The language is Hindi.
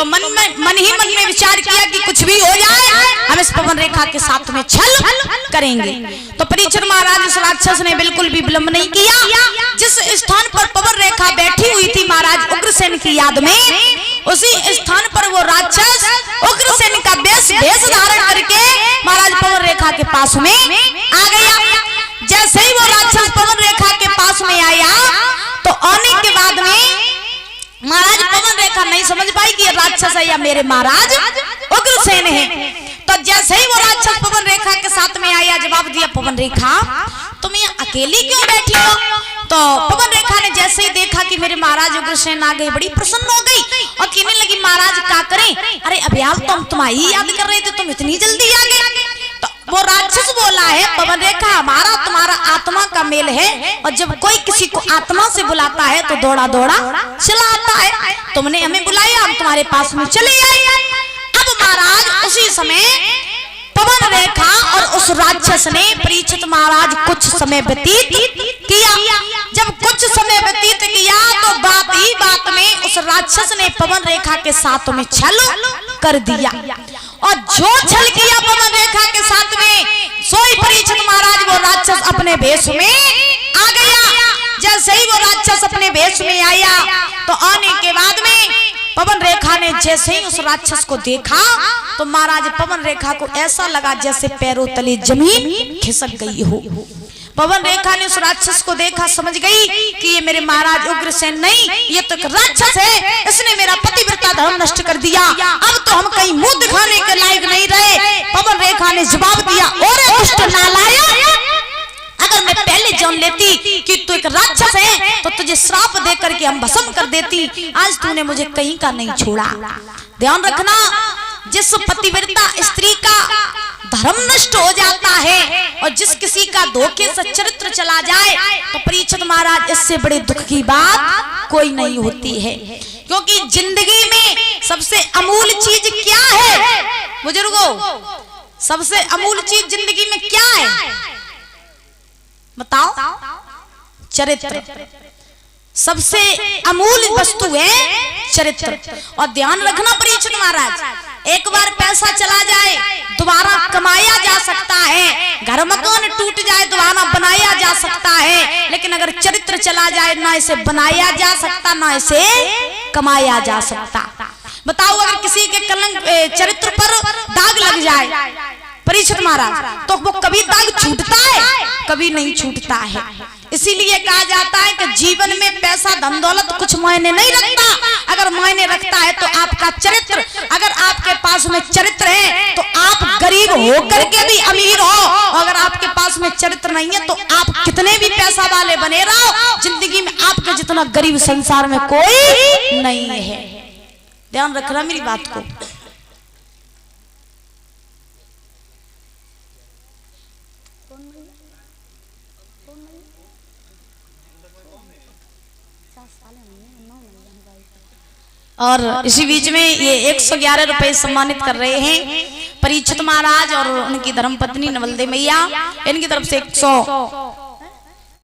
मन ही मन में विचार किया कि कुछ भी हो जाए हम इस पवन रेखा के साथ में छल करेंगे। तो परीक्षित महाराज उस राक्षस ने बिल्कुल भी विलंब नहीं किया। जिस स्थान पर पवन रेखा बैठी हुई थी महाराज उग्रसेन की याद में, उसी स्थान पर वो राक्षस उग्रसेन का वेश धारण करके महाराज पवन रेखा के पास में आ गया। जैसे ही वो राक्षस पवन रेखा के पास में आया तो आने के बाद में महाराज पवन रेखा नहीं समझ पाई कि ये राक्षस है या मेरे महाराज उग्रसेन है। तो जैसे ही वो राक्षस पवन रेखा के साथ में आया, जवाब दिया, पवन रेखा तुम यहाँ अकेली क्यों बैठी हो? तो पवन रेखा ने जैसे ही देखा कि मेरे महाराज उग्रसेन आ गए, बड़ी प्रसन्न हो गई और कहने लगी, महाराज क्या करें? अरे अभ्यास तो हम तुम्हारी याद कर रहे थे, तुम इतनी जल्दी आ गए। तो वो राक्षस बोला है, पवन रेखा हमारा तुम्हारा आत्मा का मेल है और जब कोई किसी को आत्मा से बुलाता है तो दौड़ा दौड़ा चला आता है। तुमने हमें बुलाया, हम तुम्हारे पास में चले आए। अब महाराज उसी समय पवन रेखा और उस राक्षस ने परीक्षित महाराज कुछ समय व्यतीत किया। जब कुछ समय व्यतीत किया तो बात ही बात में उस राक्षस ने पवन रेखा के साथ में छल कर दिया और जो छल किया पवन रेखा के साथ में, सोई परीक्षित महाराज वो राक्षस अपने भेष में आ गया। जैसे ही वो राक्षस अपने भेष में आया तो आने के बाद में पवन रेखा ने जैसे ही उस राक्षस को देखा तो महाराज पवन रेखा को ऐसा लगा जैसे पैरों तले जमीन खिसक गई हो। पवन रेखा ने उस राक्षस को देखा, समझ गई कि ये मेरे महाराज उग्रसेन नहीं, ये तो एक राक्षस है, इसने मेरा पतिव्रता धर्म नष्ट कर दिया। अब तो हम कहीं मुंह दिखाने के लायक नहीं रहे। पवन रेखा ने जवाब दिया, और दुष्ट नालायक, अगर मैं पहले जान लेती कि तू एक राक्षस है तो तुझे श्राप दे करके हम भस्म कर देती। आज तूने मुझे कहीं का नहीं छोड़ा। ध्यान रखना, जिस पतिव्रता स्त्री का धर्म नष्ट हो जाता है और जिस किसी का धोखे से चरित्र चला जाए तो परीक्षित महाराज इससे बड़े दुख की बात कोई नहीं होती है। क्योंकि जिंदगी में सबसे अमूल्य चीज क्या है बुजुर्गों? सबसे अमूल्य चीज जिंदगी में क्या है बताओ? चरित्र। सबसे अमूल्य वस्तु है चरित्र। और ध्यान रखना परीक्षित महाराज, एक बार पैसा चला जाए दोबारा कमाया जा सकता है, घर मकान टूट जाए दोबारा बनाया जा सकता है, लेकिन अगर चरित्र चला जाए ना इसे बनाया जा सकता ना इसे कमाया जा सकता। बताओ, अगर किसी के कलंक चरित्र पर दाग लग जाए परीक्षित महाराज तो वो कभी दाग छूटता है? कभी नहीं छूटता है। इसीलिए कहा जाता है कि जीवन में पैसा धन दौलत कुछ मायने नहीं रखता। अगर मायने रखता है तो आपका चरित्र। अगर आपके पास में चरित्र है तो आप गरीब होकर के भी अमीर हो, अगर आपके पास में चरित्र नहीं है तो आप कितने भी पैसा वाले बने रहो, जिंदगी में आपके जितना गरीब संसार में कोई नहीं है। ध्यान रखना मेरी बात को। और इसी बीच में ये 111 रुपए सम्मानित कर रहे हैं परीक्षित महाराज और उनकी धर्मपत्नी नवलदे मैया, इनकी तरफ से 100